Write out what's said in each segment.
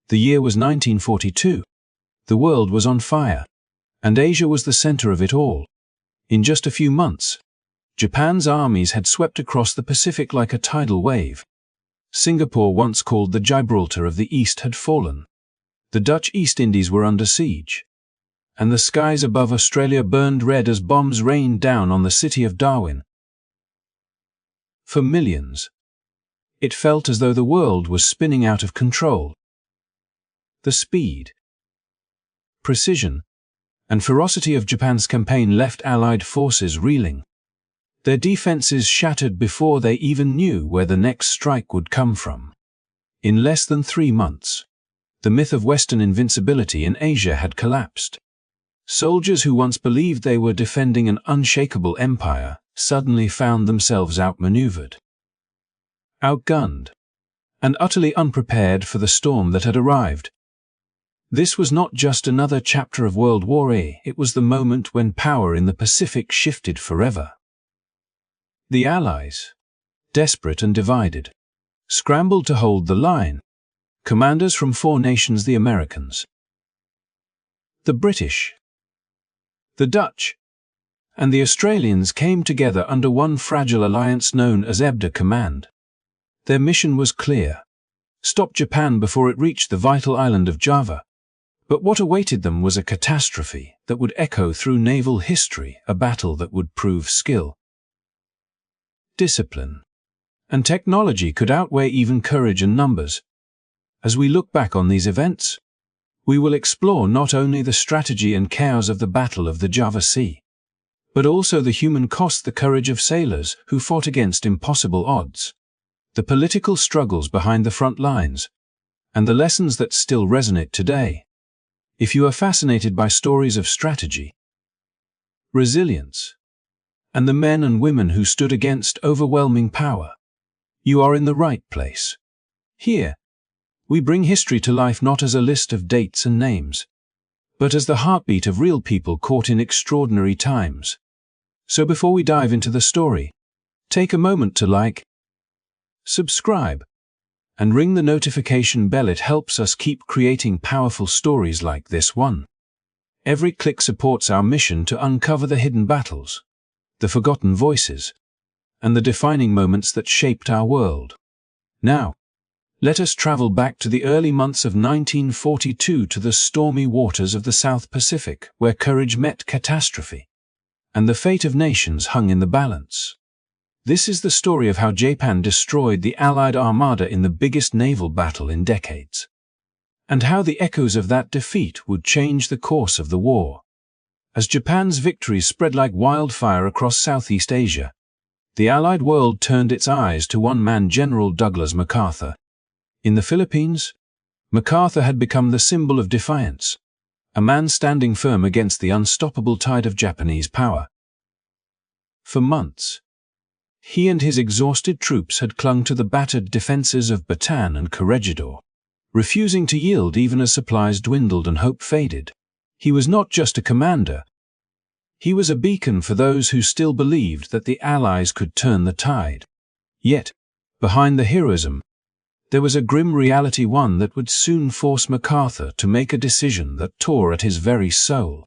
The year was 1942. The world was on fire, and Asia was the center of it all. In just a few months, Japan's armies had swept across the Pacific like a tidal wave. Singapore, once called the Gibraltar of the East, had fallen. The Dutch East Indies were under siege, and the skies above Australia burned red as bombs rained down on the city of Darwin. For millions, it felt as though the world was spinning out of control. The speed, precision, and ferocity of Japan's campaign left Allied forces reeling. Their defenses shattered before they even knew where the next strike would come from. In less than 3 months, the myth of Western invincibility in Asia had collapsed. Soldiers who once believed they were defending an unshakable empire suddenly found themselves outmaneuvered, outgunned, and utterly unprepared for the storm that had arrived. This was not just another chapter of World War I, it was the moment when power in the Pacific shifted forever. The Allies, desperate and divided, scrambled to hold the line. Commanders from 4 nations, the Americans, the British, the Dutch, and the Australians, came together under one fragile alliance known as EBDA Command. Their mission was clear: stop Japan before it reached the vital island of Java. But what awaited them was a catastrophe that would echo through naval history, a battle that would prove skill, discipline, and technology could outweigh even courage and numbers. As we look back on these events, we will explore not only the strategy and chaos of the Battle of the Java Sea, but also the human cost, the courage of sailors who fought against impossible odds, the political struggles behind the front lines, and the lessons that still resonate today. If you are fascinated by stories of strategy, resilience, and the men and women who stood against overwhelming power, you are in the right place. Here, we bring history to life not as a list of dates and names, but as the heartbeat of real people caught in extraordinary times. So before we dive into the story, take a moment to like, subscribe, and ring the notification bell. It helps us keep creating powerful stories like this one. Every click supports our mission to uncover the hidden battles, the forgotten voices, and the defining moments that shaped our world. Now, let us travel back to the early months of 1942, to the stormy waters of the South Pacific, where courage met catastrophe, and the fate of nations hung in the balance. This is the story of how Japan destroyed the Allied armada in the biggest naval battle in decades, and how the echoes of that defeat would change the course of the war. As Japan's victories spread like wildfire across Southeast Asia, the Allied world turned its eyes to one man, General Douglas MacArthur. In the Philippines, MacArthur had become the symbol of defiance, a man standing firm against the unstoppable tide of Japanese power. For months, he and his exhausted troops had clung to the battered defenses of Bataan and Corregidor, refusing to yield even as supplies dwindled and hope faded. He was not just a commander. He was a beacon for those who still believed that the Allies could turn the tide. Yet, behind the heroism, there was a grim reality, one that would soon force MacArthur to make a decision that tore at his very soul.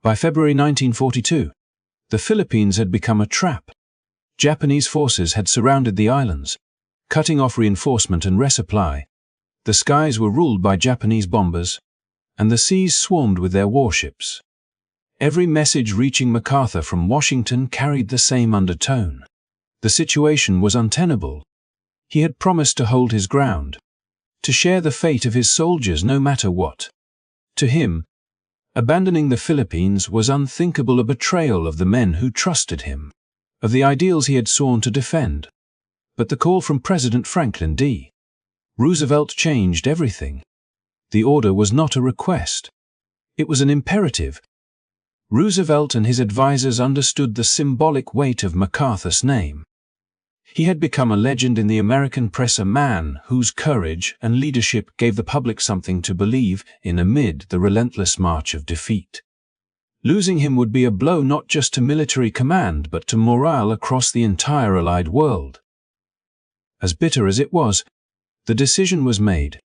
By February 1942, the Philippines had become a trap. Japanese forces had surrounded the islands, cutting off reinforcement and resupply. The skies were ruled by Japanese bombers, and the seas swarmed with their warships. Every message reaching MacArthur from Washington carried the same undertone. The situation was untenable. He had promised to hold his ground, to share the fate of his soldiers no matter what. To him, abandoning the Philippines was unthinkable, a betrayal of the men who trusted him, of the ideals he had sworn to defend. But the call from President Franklin D. Roosevelt changed everything. The order was not a request. It was an imperative. Roosevelt and his advisors understood the symbolic weight of MacArthur's name. He had become a legend in the American press, a man whose courage and leadership gave the public something to believe in amid the relentless march of defeat. Losing him would be a blow not just to military command but to morale across the entire Allied world. As bitter as it was, the decision was made.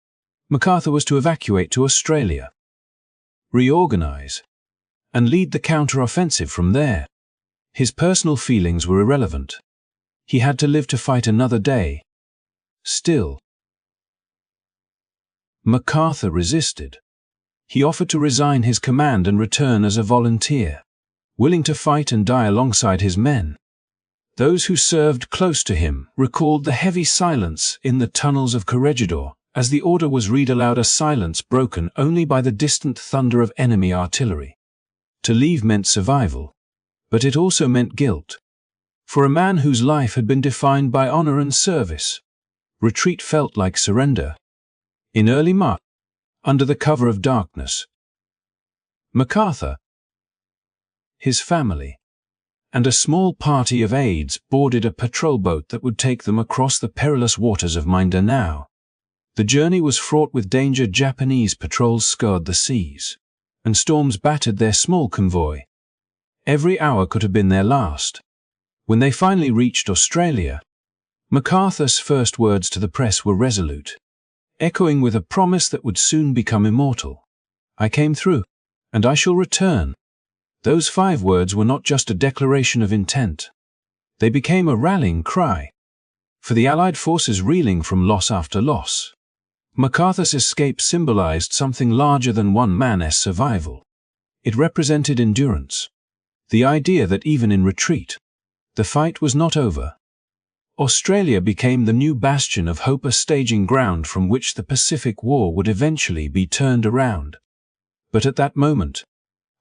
MacArthur was to evacuate to Australia, reorganize, and lead the counter-offensive from there. His personal feelings were irrelevant. He had to live to fight another day. Still, MacArthur resisted. He offered to resign his command and return as a volunteer, willing to fight and die alongside his men. Those who served close to him recalled the heavy silence in the tunnels of Corregidor as the order was read aloud, a silence broken only by the distant thunder of enemy artillery. To leave meant survival, but it also meant guilt. For a man whose life had been defined by honor and service, retreat felt like surrender. In early March, under the cover of darkness, MacArthur, his family, and a small party of aides boarded a patrol boat that would take them across the perilous waters of Mindanao. The journey was fraught with danger. Japanese patrols scoured the seas, and storms battered their small convoy. Every hour could have been their last. When they finally reached Australia, MacArthur's first words to the press were resolute, echoing with a promise that would soon become immortal. "I came through, and I shall return." Those 5 words were not just a declaration of intent. They became a rallying cry for the Allied forces reeling from loss after loss. MacArthur's escape symbolized something larger than one man's survival. It represented endurance, the idea that even in retreat, the fight was not over. Australia became the new bastion of hope, a staging ground from which the Pacific War would eventually be turned around. But at that moment,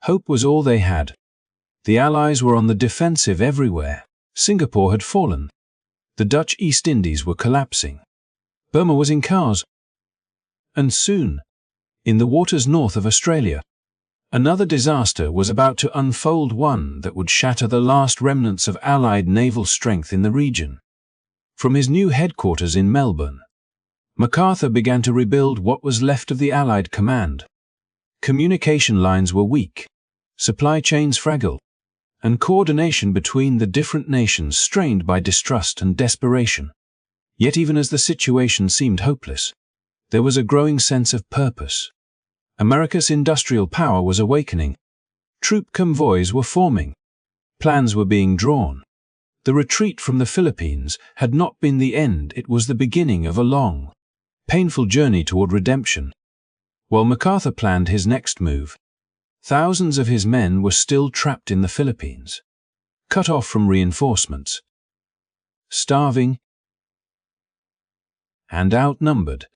hope was all they had. The Allies were on the defensive everywhere. Singapore had fallen. The Dutch East Indies were collapsing. Burma was in chaos. And soon, in the waters north of Australia, another disaster was about to unfold, one that would shatter the last remnants of Allied naval strength in the region. From his new headquarters in Melbourne, MacArthur began to rebuild what was left of the Allied command. Communication lines were weak, supply chains fragile, and coordination between the different nations strained by distrust and desperation. Yet even as the situation seemed hopeless, there was a growing sense of purpose. America's industrial power was awakening. Troop convoys were forming. Plans were being drawn. The retreat from the Philippines had not been the end, it was the beginning of a long, painful journey toward redemption. While MacArthur planned his next move, thousands of his men were still trapped in the Philippines, cut off from reinforcements, starving, and outnumbered.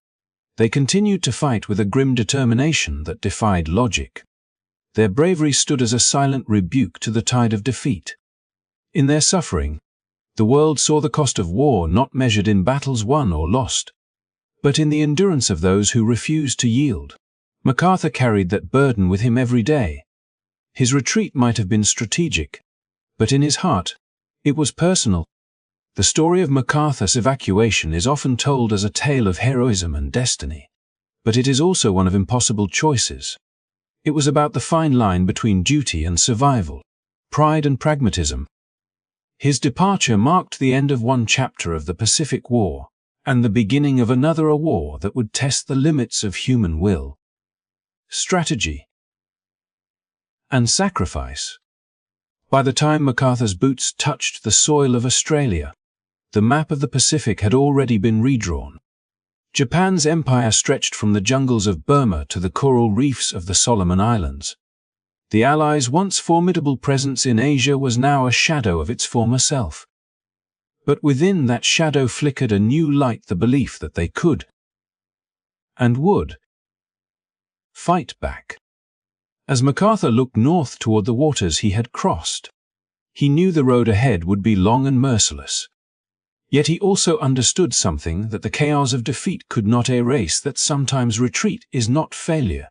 They continued to fight with a grim determination that defied logic. Their bravery stood as a silent rebuke to the tide of defeat. In their suffering, the world saw the cost of war not measured in battles won or lost, but in the endurance of those who refused to yield. MacArthur carried that burden with him every day. His retreat might have been strategic, but in his heart, it was personal. The story of MacArthur's evacuation is often told as a tale of heroism and destiny, but it is also one of impossible choices. It was about the fine line between duty and survival, pride and pragmatism. His departure marked the end of one chapter of the Pacific War, and the beginning of another, a war that would test the limits of human will, strategy, and sacrifice. By the time MacArthur's boots touched the soil of Australia, the map of the Pacific had already been redrawn. Japan's empire stretched from the jungles of Burma to the coral reefs of the Solomon Islands. The Allies' once formidable presence in Asia was now a shadow of its former self. But within that shadow flickered a new light, the belief that they could, and would, fight back. As MacArthur looked north toward the waters he had crossed, he knew the road ahead would be long and merciless. Yet he also understood something that the chaos of defeat could not erase, that sometimes retreat is not failure,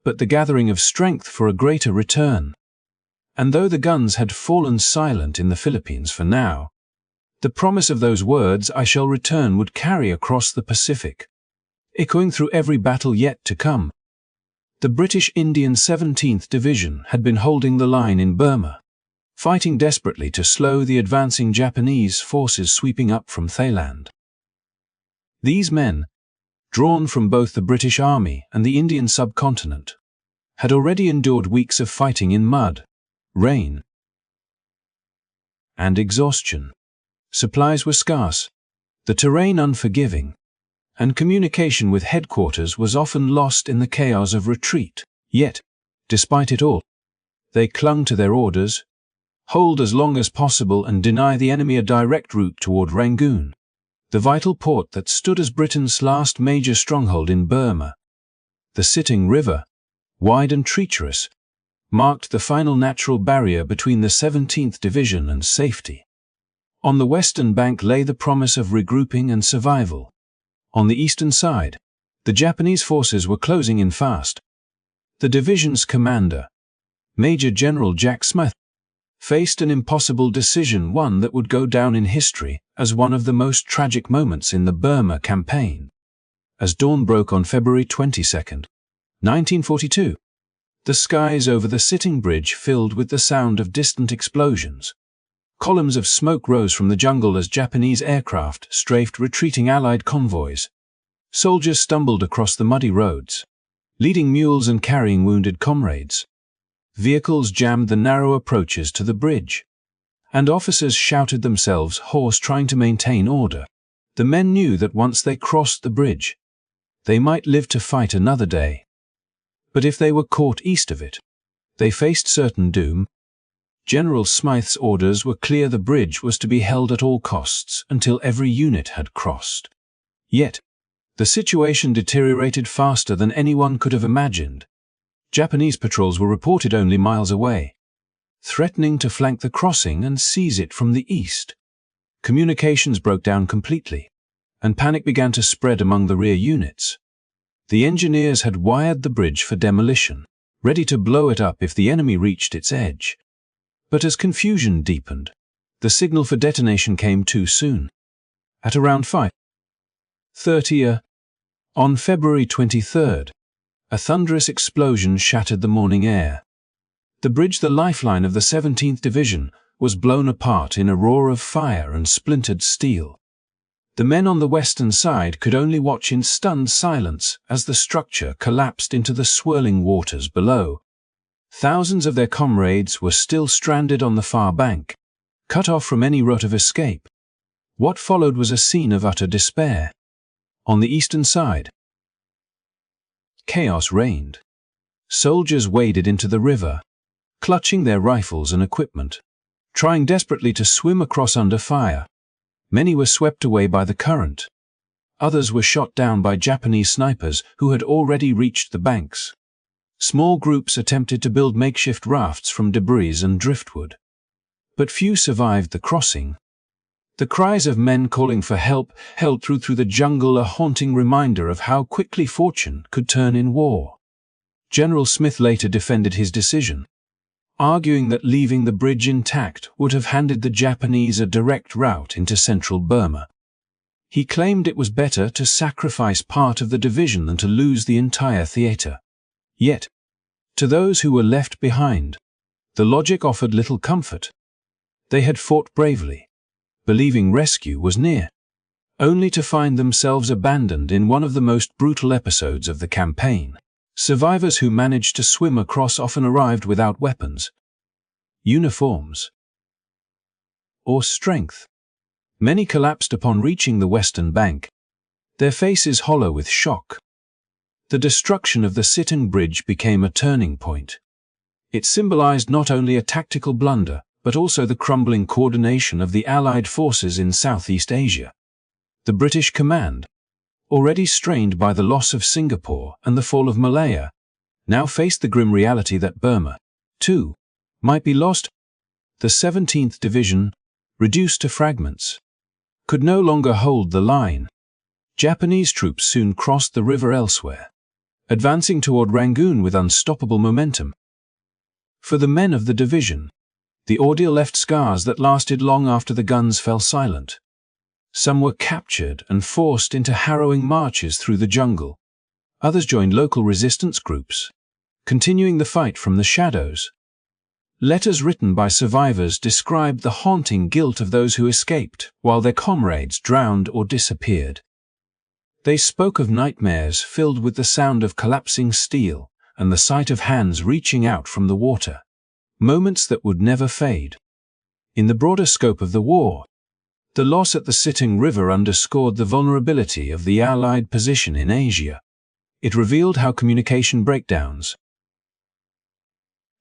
but the gathering of strength for a greater return. And though the guns had fallen silent in the Philippines for now, the promise of those words, "I shall return," would carry across the Pacific, echoing through every battle yet to come. The British Indian 17th Division had been holding the line in Burma, fighting desperately to slow the advancing Japanese forces sweeping up from Thailand. These men, drawn from both the British Army and the Indian subcontinent, had already endured weeks of fighting in mud, rain, and exhaustion. Supplies were scarce, the terrain unforgiving, and communication with headquarters was often lost in the chaos of retreat. Yet, despite it all, they clung to their orders: hold as long as possible and deny the enemy a direct route toward Rangoon, the vital port that stood as Britain's last major stronghold in Burma. The Sitting River, wide and treacherous, marked the final natural barrier between the 17th Division and safety. On the western bank lay the promise of regrouping and survival. On the eastern side, the Japanese forces were closing in fast. The division's commander, Major General Jack Smith, faced an impossible decision, one that would go down in history as one of the most tragic moments in the Burma campaign. As dawn broke on February 22, 1942, the skies over the Sitting Bridge filled with the sound of distant explosions. Columns of smoke rose from the jungle as Japanese aircraft strafed retreating Allied convoys. Soldiers stumbled across the muddy roads, leading mules and carrying wounded comrades. Vehicles jammed the narrow approaches to the bridge, and officers shouted themselves hoarse trying to maintain order. The men knew that once they crossed the bridge, they might live to fight another day. But if they were caught east of it, they faced certain doom. General Smythe's orders were clear: the bridge was to be held at all costs until every unit had crossed. Yet, the situation deteriorated faster than anyone could have imagined. Japanese patrols were reported only miles away, threatening to flank the crossing and seize it from the east. Communications broke down completely, and panic began to spread among the rear units. The engineers had wired the bridge for demolition, ready to blow it up if the enemy reached its edge. But as confusion deepened, the signal for detonation came too soon. At around 5:30 on February 23, a thunderous explosion shattered the morning air. The bridge, the lifeline of the 17th Division, was blown apart in a roar of fire and splintered steel. The men on the western side could only watch in stunned silence as the structure collapsed into the swirling waters below. Thousands of their comrades were still stranded on the far bank, cut off from any route of escape. What followed was a scene of utter despair. On the eastern side, chaos reigned. Soldiers waded into the river, clutching their rifles and equipment, trying desperately to swim across under fire. Many were swept away by the current. Others were shot down by Japanese snipers who had already reached the banks. Small groups attempted to build makeshift rafts from debris and driftwood, but few survived the crossing. The cries of men calling for help held through the jungle, a haunting reminder of how quickly fortune could turn in war. General Smith later defended his decision, arguing that leaving the bridge intact would have handed the Japanese a direct route into central Burma. He claimed it was better to sacrifice part of the division than to lose the entire theater. Yet, to those who were left behind, the logic offered little comfort. They had fought bravely, believing rescue was near, only to find themselves abandoned in one of the most brutal episodes of the campaign. Survivors who managed to swim across often arrived without weapons, uniforms, or strength. Many collapsed upon reaching the western bank, their faces hollow with shock. The destruction of the Sitting Bridge became a turning point. It symbolized not only a tactical blunder, but also the crumbling coordination of the Allied forces in Southeast Asia. The British command, already strained by the loss of Singapore and the fall of Malaya, now faced the grim reality that Burma, too, might be lost. The 17th Division, reduced to fragments, could no longer hold the line. Japanese troops soon crossed the river elsewhere, advancing toward Rangoon with unstoppable momentum. For the men of the division, the ordeal left scars that lasted long after the guns fell silent. Some were captured and forced into harrowing marches through the jungle. Others joined local resistance groups, continuing the fight from the shadows. Letters written by survivors described the haunting guilt of those who escaped, while their comrades drowned or disappeared. They spoke of nightmares filled with the sound of collapsing steel and the sight of hands reaching out from the water, moments that would never fade. In the broader scope of the war, the loss at the Sitting River underscored the vulnerability of the Allied position in Asia. It revealed how communication breakdowns,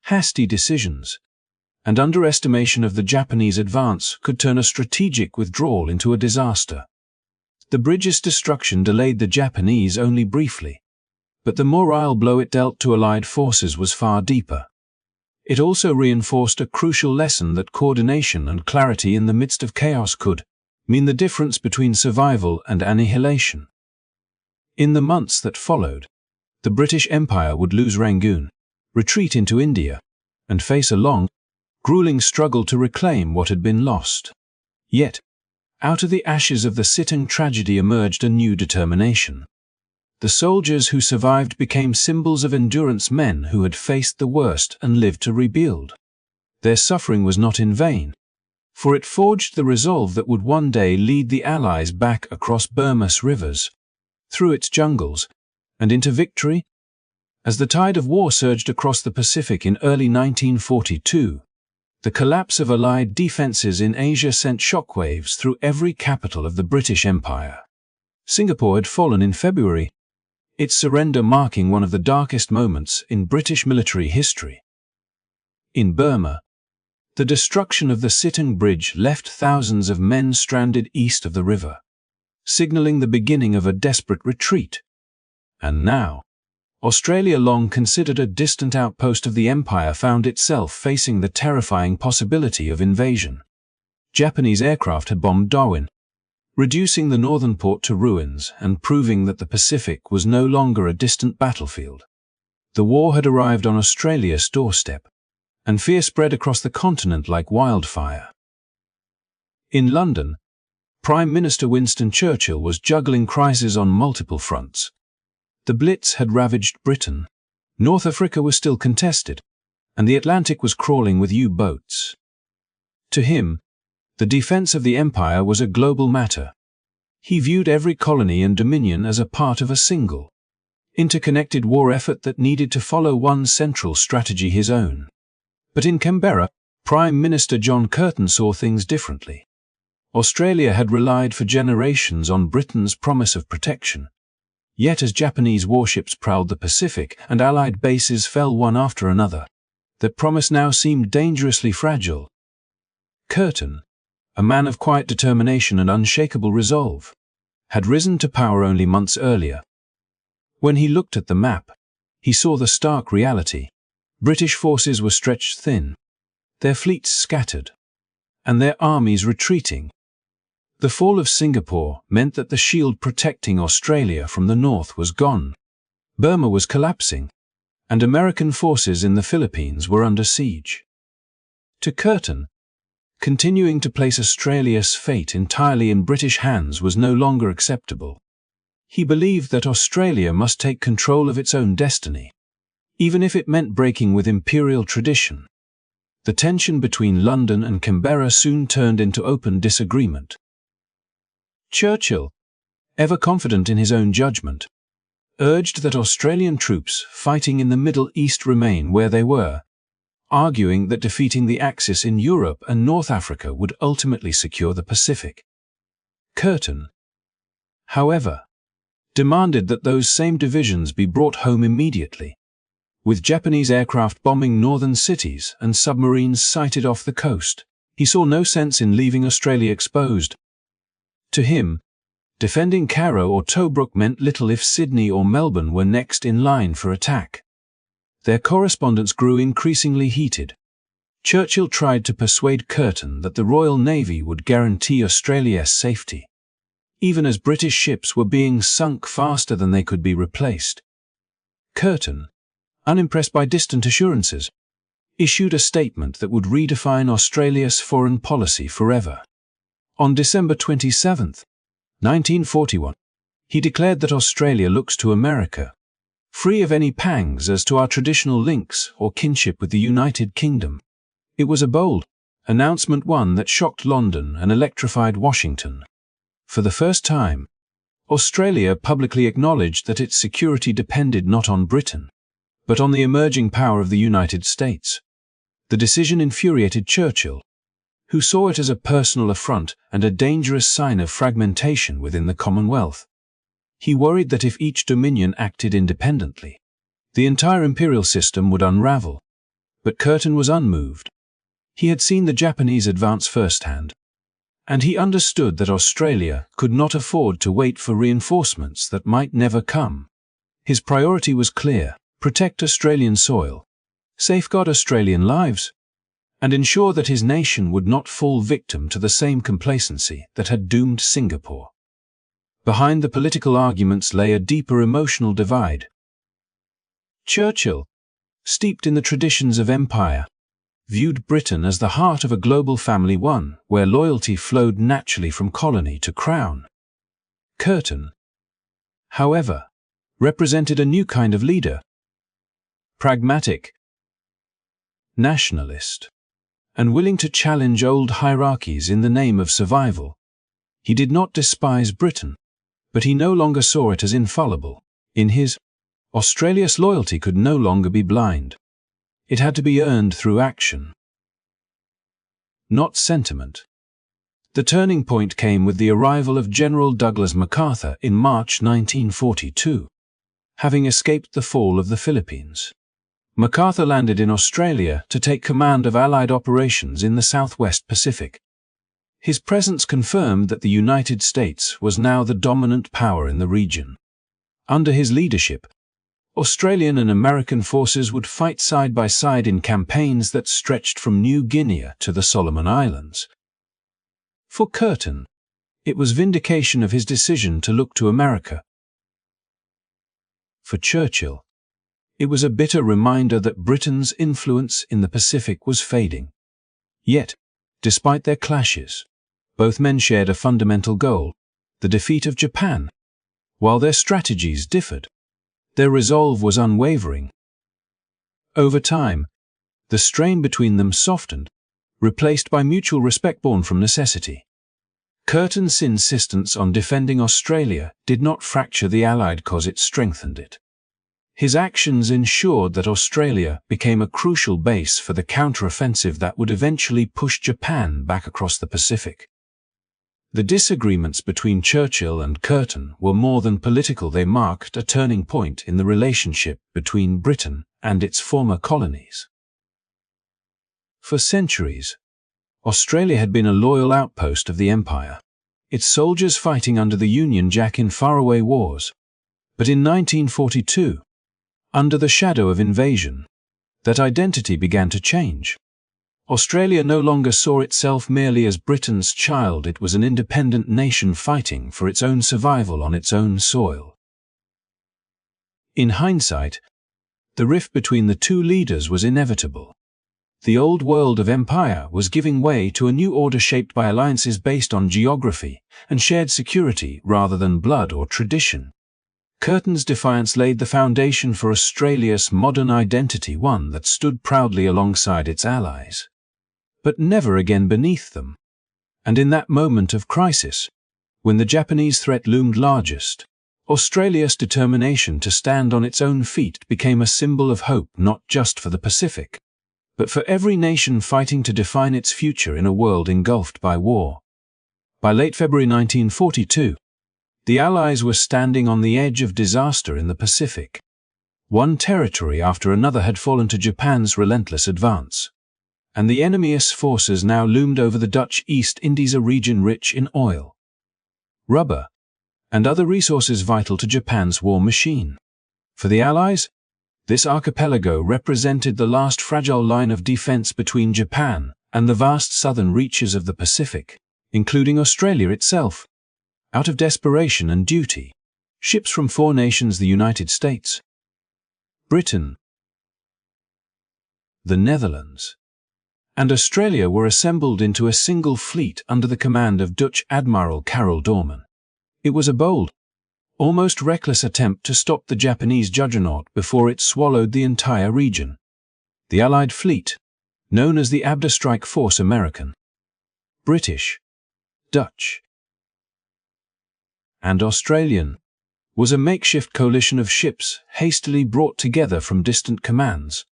hasty decisions, and underestimation of the Japanese advance could turn a strategic withdrawal into a disaster. The bridge's destruction delayed the Japanese only briefly, but the morale blow it dealt to Allied forces was far deeper. It also reinforced a crucial lesson that coordination and clarity in the midst of chaos could mean the difference between survival and annihilation. In the months that followed, the British Empire would lose Rangoon, retreat into India, and face a long, grueling struggle to reclaim what had been lost. Yet, out of the ashes of the Sitting tragedy emerged a new determination. The soldiers who survived became symbols of endurance, men who had faced the worst and lived to rebuild. Their suffering was not in vain, for it forged the resolve that would one day lead the Allies back across Burma's rivers, through its jungles, and into victory. As the tide of war surged across the Pacific in early 1942, the collapse of Allied defenses in Asia sent shockwaves through every capital of the British Empire. Singapore had fallen in February, its surrender marking one of the darkest moments in British military history. In Burma, the destruction of the Sitting Bridge left thousands of men stranded east of the river, signaling the beginning of a desperate retreat. And now, Australia, long considered a distant outpost of the Empire, found itself facing the terrifying possibility of invasion. Japanese aircraft had bombed Darwin, reducing the northern port to ruins and proving that the Pacific was no longer a distant battlefield. The war had arrived on Australia's doorstep, and fear spread across the continent like wildfire. In London, Prime Minister Winston Churchill was juggling crises on multiple fronts. The Blitz had ravaged Britain, North Africa was still contested, and the Atlantic was crawling with U-boats. To him, the defense of the empire was a global matter. He viewed every colony and dominion as a part of a single, interconnected war effort that needed to follow one central strategy, his own. But in Canberra, Prime Minister John Curtin saw things differently. Australia had relied for generations on Britain's promise of protection. Yet as Japanese warships prowled the Pacific and Allied bases fell one after another, that promise now seemed dangerously fragile. Curtin, a man of quiet determination and unshakable resolve, had risen to power only months earlier. When he looked at the map, he saw the stark reality. British forces were stretched thin, their fleets scattered, and their armies retreating. The fall of Singapore meant that the shield protecting Australia from the north was gone. Burma was collapsing, and American forces in the Philippines were under siege. To Curtin, continuing to place Australia's fate entirely in British hands was no longer acceptable. He believed that Australia must take control of its own destiny, even if it meant breaking with imperial tradition. The tension between London and Canberra soon turned into open disagreement. Churchill, ever confident in his own judgment, urged that Australian troops fighting in the Middle East remain where they were, arguing that defeating the Axis in Europe and North Africa would ultimately secure the Pacific. Curtin, however, demanded that those same divisions be brought home immediately. With Japanese aircraft bombing northern cities and submarines sighted off the coast, he saw no sense in leaving Australia exposed. To him, defending Cairo or Tobruk meant little if Sydney or Melbourne were next in line for attack. Their correspondence grew increasingly heated. Churchill tried to persuade Curtin that the Royal Navy would guarantee Australia's safety, even as British ships were being sunk faster than they could be replaced. Curtin, unimpressed by distant assurances, issued a statement that would redefine Australia's foreign policy forever. On December 27, 1941, he declared that Australia looks to America, free of any pangs as to our traditional links or kinship with the United Kingdom. It was a bold announcement, one that shocked London and electrified Washington. For the first time, Australia publicly acknowledged that its security depended not on Britain, but on the emerging power of the United States. The decision infuriated Churchill, who saw it as a personal affront and a dangerous sign of fragmentation within the Commonwealth. He worried that if each dominion acted independently, the entire imperial system would unravel. But Curtin was unmoved. He had seen the Japanese advance firsthand, and he understood that Australia could not afford to wait for reinforcements that might never come. His priority was clear: protect Australian soil, safeguard Australian lives, and ensure that his nation would not fall victim to the same complacency that had doomed Singapore. Behind the political arguments lay a deeper emotional divide. Churchill, steeped in the traditions of empire, viewed Britain as the heart of a global family, one where loyalty flowed naturally from colony to crown. Curtin, however, represented a new kind of leader: pragmatic, nationalist, and willing to challenge old hierarchies in the name of survival. He did not despise Britain, but he no longer saw it as infallible. In his Australia's loyalty could no longer be blind. It had to be earned through action, not sentiment. The turning point came with the arrival of General Douglas MacArthur in March 1942. Having escaped the fall of the Philippines, MacArthur landed in Australia to take command of Allied operations in the Southwest Pacific. His presence confirmed that the United States was now the dominant power in the region. Under his leadership, Australian and American forces would fight side by side in campaigns that stretched from New Guinea to the Solomon Islands. For Curtin, it was vindication of his decision to look to America. For Churchill, it was a bitter reminder that Britain's influence in the Pacific was fading. Yet, despite their clashes, both men shared a fundamental goal: the defeat of Japan. While their strategies differed, their resolve was unwavering. Over time, the strain between them softened, replaced by mutual respect born from necessity. Curtin's insistence on defending Australia did not fracture the Allied cause, it strengthened it. His actions ensured that Australia became a crucial base for the counteroffensive that would eventually push Japan back across the Pacific. The disagreements between Churchill and Curtin were more than political. They marked a turning point in the relationship between Britain and its former colonies. For centuries, Australia had been a loyal outpost of the Empire, its soldiers fighting under the Union Jack in faraway wars. But in 1942, under the shadow of invasion, that identity began to change. Australia no longer saw itself merely as Britain's child. It was an independent nation fighting for its own survival on its own soil. In hindsight, the rift between the two leaders was inevitable. The old world of empire was giving way to a new order shaped by alliances based on geography and shared security rather than blood or tradition. Curtin's defiance laid the foundation for Australia's modern identity, one that stood proudly alongside its allies, but never again beneath them. And in that moment of crisis, when the Japanese threat loomed largest, Australia's determination to stand on its own feet became a symbol of hope, not just for the Pacific, but for every nation fighting to define its future in a world engulfed by war. By late February 1942, the Allies were standing on the edge of disaster in the Pacific. One territory after another had fallen to Japan's relentless advance, and the enemy's forces now loomed over the Dutch East Indies, a region rich in oil, rubber, and other resources vital to Japan's war machine. For the Allies, this archipelago represented the last fragile line of defense between Japan and the vast southern reaches of the Pacific, including Australia itself. Out of desperation and duty, ships from four nations, the United States, Britain, the Netherlands, and Australia, were assembled into a single fleet under the command of Dutch Admiral Karel Doorman. It was a bold, almost reckless attempt to stop the Japanese juggernaut before it swallowed the entire region. The Allied fleet, known as the Abda Strike Force, American, British, Dutch, and Australian, was a makeshift coalition of ships hastily brought together from distant commands.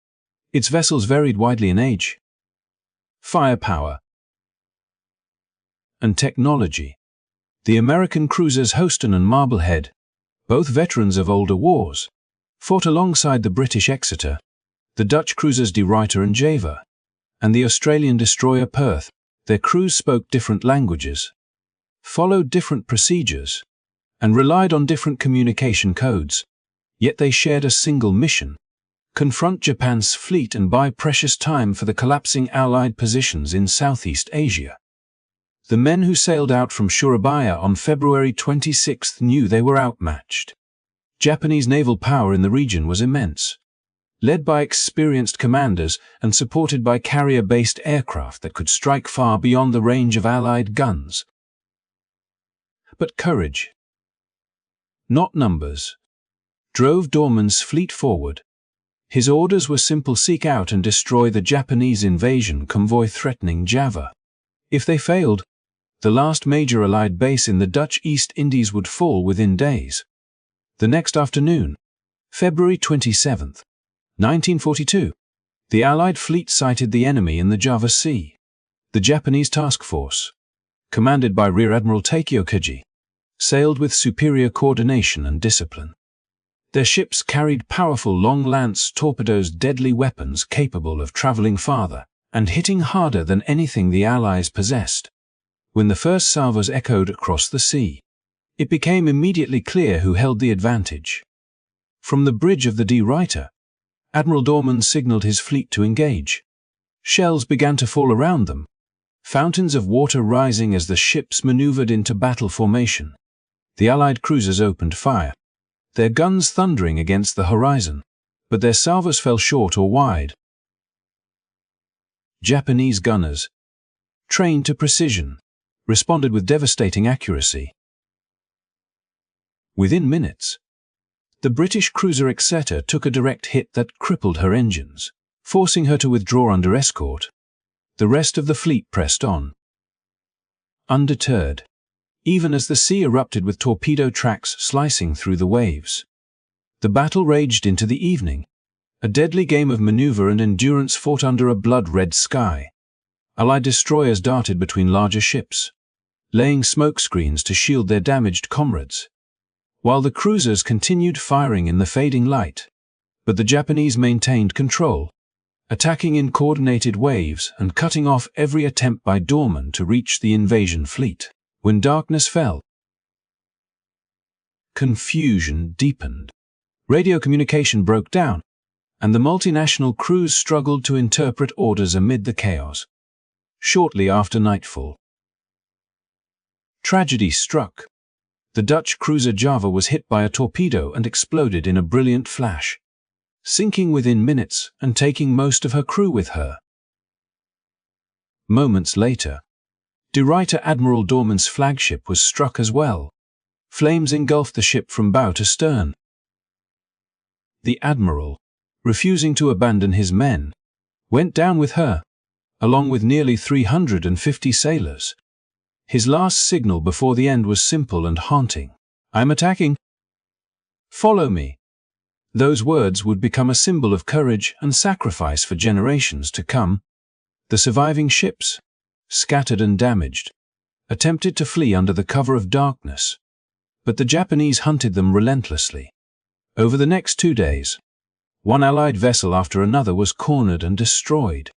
Its vessels varied widely in age, firepower, and technology. The American cruisers Houston and Marblehead, both veterans of older wars, fought alongside the British Exeter, the Dutch cruisers De Ruyter and Java, and the Australian destroyer Perth. Their crews spoke different languages, followed different procedures, and relied on different communication codes, yet they shared a single mission: confront Japan's fleet and buy precious time for the collapsing Allied positions in Southeast Asia. The men who sailed out from Surabaya on February 26 knew they were outmatched. Japanese naval power in the region was immense, led by experienced commanders and supported by carrier-based aircraft that could strike far beyond the range of Allied guns. But courage, not numbers, drove Dorman's fleet forward. His orders were simple: seek out and destroy the Japanese invasion convoy threatening Java. If they failed, the last major Allied base in the Dutch East Indies would fall within days. The next afternoon, February 27, 1942, the Allied fleet sighted the enemy in the Java Sea. The Japanese task force, commanded by Rear Admiral Takeo Kuji, sailed with superior coordination and discipline. Their ships carried powerful long lance torpedoes, deadly weapons capable of traveling farther and hitting harder than anything the Allies possessed. When the first salvos echoed across the sea, it became immediately clear who held the advantage. From the bridge of the De Ruyter, Admiral Dorman signaled his fleet to engage. Shells began to fall around them, fountains of water rising as the ships maneuvered into battle formation. The Allied cruisers opened fire, their guns thundering against the horizon, but their salvos fell short or wide. Japanese gunners, trained to precision, responded with devastating accuracy. Within minutes, the British cruiser Exeter took a direct hit that crippled her engines, forcing her to withdraw under escort. The rest of the fleet pressed on, undeterred, even as the sea erupted with torpedo tracks slicing through the waves. The battle raged into the evening, a deadly game of maneuver and endurance fought under a blood-red sky. Allied destroyers darted between larger ships, laying smoke screens to shield their damaged comrades, while the cruisers continued firing in the fading light. But the Japanese maintained control, attacking in coordinated waves and cutting off every attempt by Dorman to reach the invasion fleet. When darkness fell, confusion deepened. Radio communication broke down, and the multinational crews struggled to interpret orders amid the chaos. Shortly after nightfall, tragedy struck. The Dutch cruiser Java was hit by a torpedo and exploded in a brilliant flash, sinking within minutes and taking most of her crew with her. Moments later, De Ruyter Admiral Dorman's flagship was struck as well. Flames engulfed the ship from bow to stern. The Admiral, refusing to abandon his men, went down with her, along with nearly 350 sailors. His last signal before the end was simple and haunting: "I'm attacking. Follow me." Those words would become a symbol of courage and sacrifice for generations to come. The surviving ships, scattered and damaged, attempted to flee under the cover of darkness, but the Japanese hunted them relentlessly. Over the next 2 days, one Allied vessel after another was cornered and destroyed.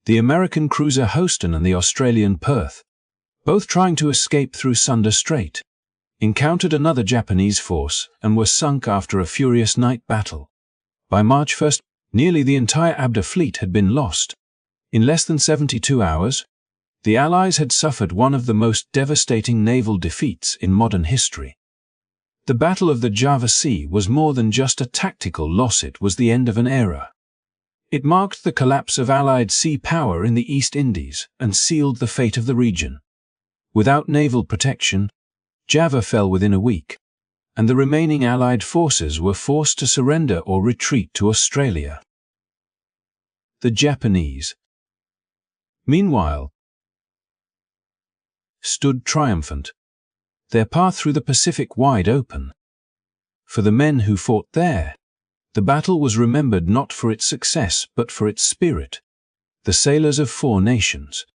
The American cruiser Houston and the Australian Perth, both trying to escape through Sunda Strait, encountered another Japanese force and were sunk after a furious night battle. By March 1, nearly the entire Abda fleet had been lost. In less than 72 hours, the Allies had suffered one of the most devastating naval defeats in modern history. The Battle of the Java Sea was more than just a tactical loss, it was the end of an era. It marked the collapse of Allied sea power in the East Indies and sealed the fate of the region. Without naval protection, Java fell within a week, and the remaining Allied forces were forced to surrender or retreat to Australia. The Japanese, meanwhile, stood triumphant. their path through the Pacific wide open. For the men who fought there, the battle was remembered not for its success but for its spirit. The sailors of 4 nations,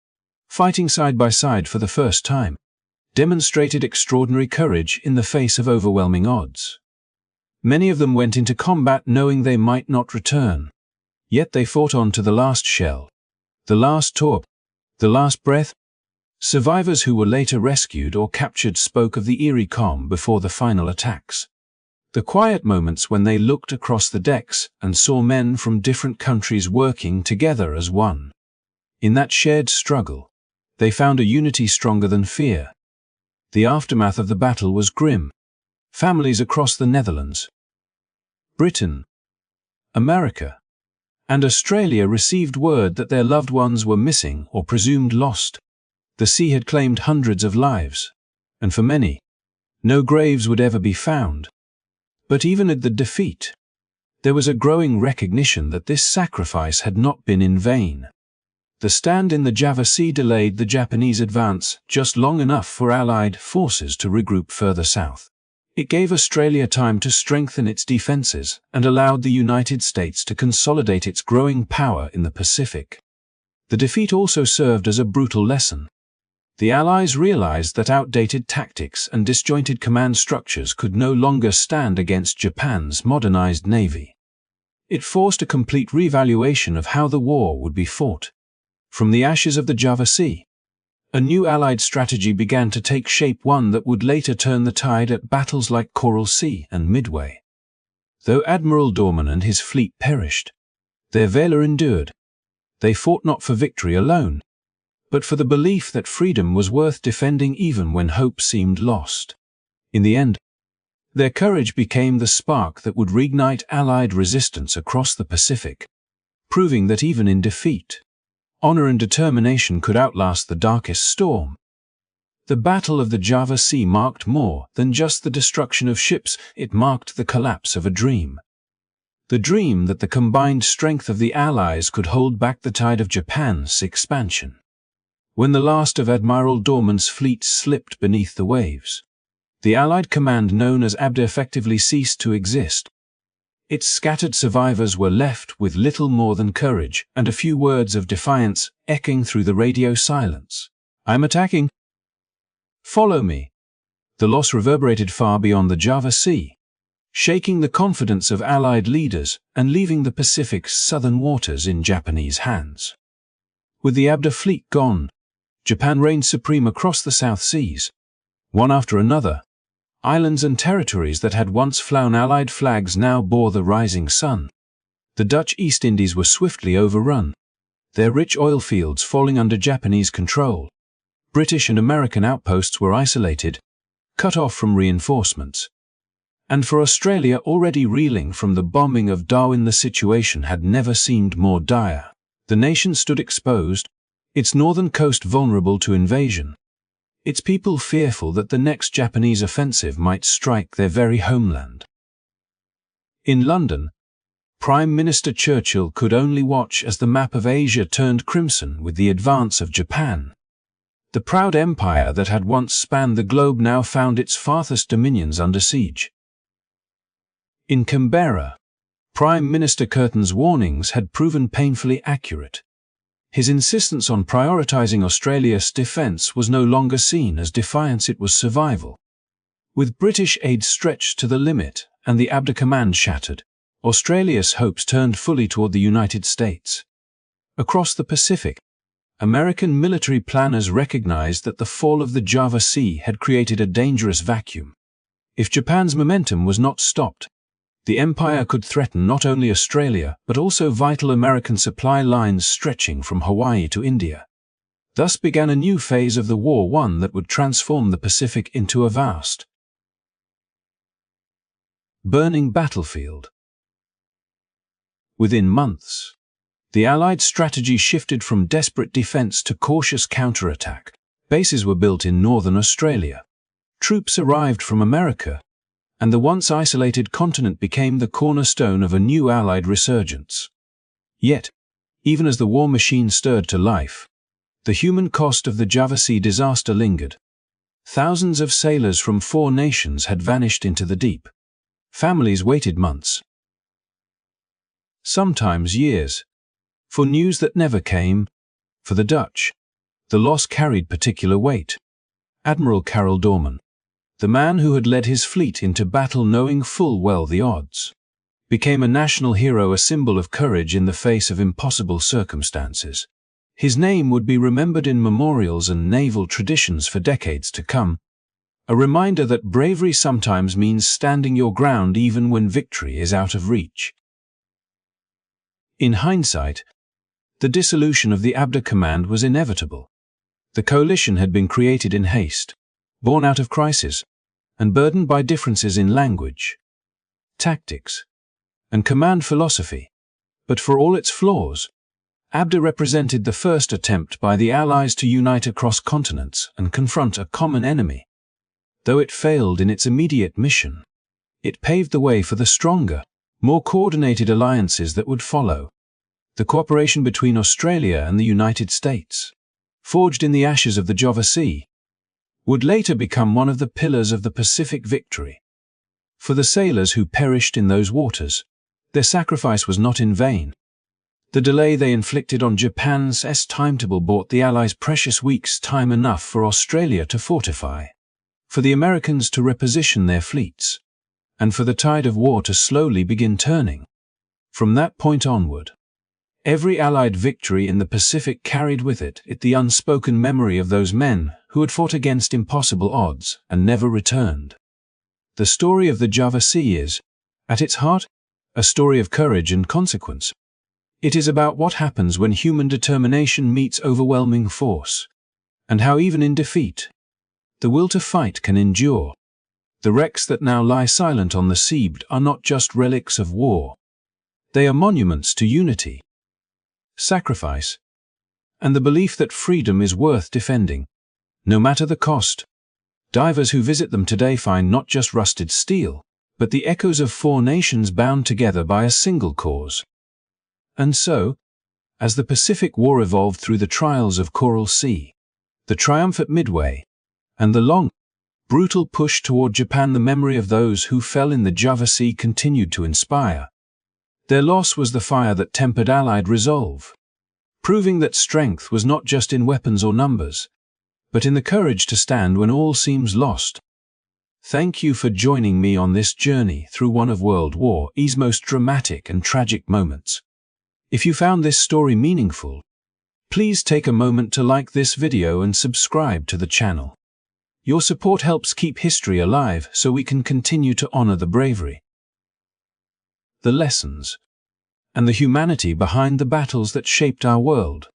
fighting side by side for the first time, demonstrated extraordinary courage in the face of overwhelming odds. Many of them went into combat knowing they might not return, yet they fought on to the last shell, the last torp, the last breath. Survivors who were later rescued or captured spoke of the eerie calm before the final attacks. The quiet moments when they looked across the decks and saw men from different countries working together as one. In that shared struggle, they found a unity stronger than fear. The aftermath of the battle was grim. Families across the Netherlands, Britain, America, and Australia received word that their loved ones were missing or presumed lost. The sea had claimed hundreds of lives, and for many, no graves would ever be found. But even at the defeat, there was a growing recognition that this sacrifice had not been in vain. The stand in the Java Sea delayed the Japanese advance just long enough for Allied forces to regroup further south. It gave Australia time to strengthen its defenses and allowed the United States to consolidate its growing power in the Pacific. The defeat also served as a brutal lesson. The Allies realized that outdated tactics and disjointed command structures could no longer stand against Japan's modernized navy. It forced a complete reevaluation of how the war would be fought. From the ashes of the Java Sea, a new Allied strategy began to take shape, one that would later turn the tide at battles like Coral Sea and Midway. Though Admiral Dorman and his fleet perished, their valor endured. They fought not for victory alone, but for the belief that freedom was worth defending even when hope seemed lost. In the end, their courage became the spark that would reignite Allied resistance across the Pacific, proving that even in defeat, honor and determination could outlast the darkest storm. The Battle of the Java Sea marked more than just the destruction of ships, it marked the collapse of a dream. The dream that the combined strength of the Allies could hold back the tide of Japan's expansion. When the last of Admiral Dorman's fleet slipped beneath the waves, the Allied command known as ABDA effectively ceased to exist. Its scattered survivors were left with little more than courage and a few words of defiance echoing through the radio silence. "I'm attacking. Follow me." The loss reverberated far beyond the Java Sea, shaking the confidence of Allied leaders and leaving the Pacific's southern waters in Japanese hands. With the ABDA fleet gone, Japan reigned supreme across the South Seas. One after another, islands and territories that had once flown Allied flags now bore the rising sun. The Dutch East Indies were swiftly overrun, their rich oil fields falling under Japanese control. British and American outposts were isolated, cut off from reinforcements. And for Australia, already reeling from the bombing of Darwin, the situation had never seemed more dire. The nation stood exposed, its northern coast vulnerable to invasion, its people fearful that the next Japanese offensive might strike their very homeland. In London, Prime Minister Churchill could only watch as the map of Asia turned crimson with the advance of Japan. The proud empire that had once spanned the globe now found its farthest dominions under siege. In Canberra, Prime Minister Curtin's warnings had proven painfully accurate. His insistence on prioritizing Australia's defense was no longer seen as defiance, it was survival. With British aid stretched to the limit and the ABDA command shattered, Australia's hopes turned fully toward the United States. Across the Pacific, American military planners recognized that the fall of the Java Sea had created a dangerous vacuum. If Japan's momentum was not stopped, the empire could threaten not only Australia but also vital American supply lines stretching from Hawaii to India. Thus began a new phase of the war, one that would transform the Pacific into a vast, burning battlefield. Within months, the Allied strategy shifted from desperate defense to cautious counterattack. Bases were built in northern Australia. Troops arrived from America, and the once isolated continent became the cornerstone of a new Allied resurgence. Yet, even as the war machine stirred to life, the human cost of the Java Sea disaster lingered. Thousands of sailors from 4 nations had vanished into the deep. Families waited months, sometimes years, for news that never came. For the Dutch, the loss carried particular weight. Admiral Karel Doorman, the man who had led his fleet into battle knowing full well the odds, became a national hero, a symbol of courage in the face of impossible circumstances. His name would be remembered in memorials and naval traditions for decades to come, a reminder that bravery sometimes means standing your ground even when victory is out of reach. In hindsight, the dissolution of the Abda Command was inevitable. The coalition had been created in haste, born out of crisis, and burdened by differences in language, tactics, and command philosophy. But for all its flaws, Abda represented the first attempt by the Allies to unite across continents and confront a common enemy. Though it failed in its immediate mission, it paved the way for the stronger, more coordinated alliances that would follow. The cooperation between Australia and the United States, forged in the ashes of the WWII, would later become one of the pillars of the Pacific victory. For the sailors who perished in those waters, their sacrifice was not in vain. The delay they inflicted on Japan's timetable bought the Allies precious weeks, time enough for Australia to fortify, for the Americans to reposition their fleets, and for the tide of war to slowly begin turning. From that point onward, every Allied victory in the Pacific carried with it the unspoken memory of those men who had fought against impossible odds and never returned. The story of the WWII is, at its heart, a story of courage and consequence. It is about what happens when human determination meets overwhelming force, and how even in defeat, the will to fight can endure. The wrecks that now lie silent on the seabed are not just relics of war. They are monuments to unity, sacrifice, and the belief that freedom is worth defending, no matter the cost. Divers who visit them today find not just rusted steel, but the echoes of 4 nations bound together by a single cause. And so, as the Pacific War evolved through the trials of Coral Sea, the triumph at Midway, and the long, brutal push toward Japan, the memory of those who fell in the WWII continued to inspire. Their loss was the fire that tempered Allied resolve, proving that strength was not just in weapons or numbers, but in the courage to stand when all seems lost. Thank you for joining me on this journey through one of World War I's most dramatic and tragic moments. If you found this story meaningful, please take a moment to like this video and subscribe to the channel. Your support helps keep history alive so we can continue to honor the bravery, the lessons, and the humanity behind the battles that shaped our world.